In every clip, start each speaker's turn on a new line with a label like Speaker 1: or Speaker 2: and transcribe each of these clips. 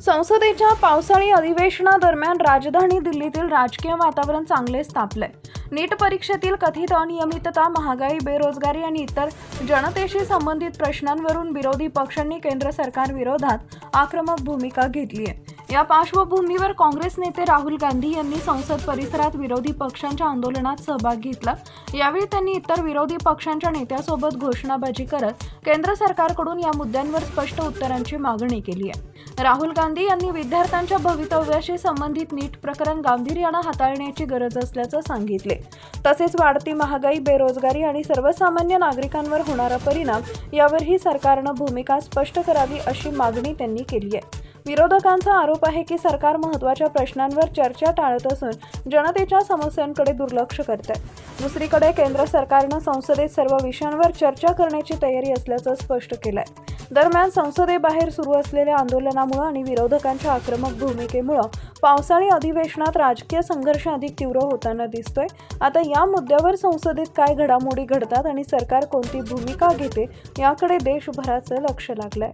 Speaker 1: संसदेच्या पावसाळी अधिवेशनादरम्यान राजधानी दिल्लीतील राजकीय वातावरण चांगलेच तापले। नीट परीक्षेतील कथित अनियमितता, महागाई, बेरोजगारी आणि इतर जनतेशी संबंधित प्रश्नांवरून विरोधी पक्षांनी केंद्र सरकार विरोधात आक्रमक भूमिका घेतली आहे। या पार्श्वभूमीवर काँग्रेस नेते राहुल गांधी यांनी संसद परिसरात विरोधी पक्षांच्या आंदोलनात सहभाग घेतला। यावेळी त्यांनी इतर विरोधी पक्षांच्या नेत्यांसोबत घोषणाबाजी करत केंद्र सरकारकडून या मुद्द्यांवर स्पष्ट उत्तरांची मागणी केली आहे। राहुल गांधी यांनी विद्यार्थ्यांच्या भवितव्याशी संबंधित नीट प्रकरण गांभीर्याने हाताळण्याची गरज असल्याचं सांगितले। तसेच वाढती महागाई, बेरोजगारी आणि सर्वसामान्य नागरिकांवर होणारा परिणाम यावरही सरकारने भूमिका स्पष्ट करावी अशी मागणी त्यांनी केली आहे। विरोधकांचा आरोप आहे की सरकार महत्त्वाच्या प्रश्नांवर चर्चा टाळत असून जनतेच्या समस्यांकडे दुर्लक्ष करते। दुसरीकडे केंद्र सरकारने संसदेत सर्व विषयांवर चर्चा करण्याची तयारी असल्याचं स्पष्ट केलंय। दरम्यान संसदेबाहेर सुरू असलेल्या आंदोलनामुळे आणि विरोधकांच्या आक्रमक भूमिकेमुळे पावसाळी अधिवेशनात राजकीय संघर्ष अधिक तीव्र होताना दिसतोय। आता या मुद्द्यावर संसदेत काय घडामोडी घडतात आणि सरकार कोणती भूमिका घेते याकडे देशभराचं लक्ष लागलंय।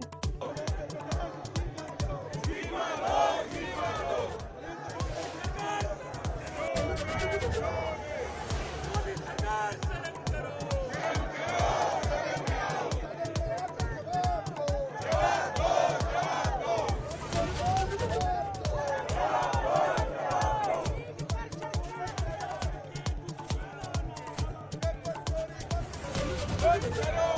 Speaker 2: Let's go!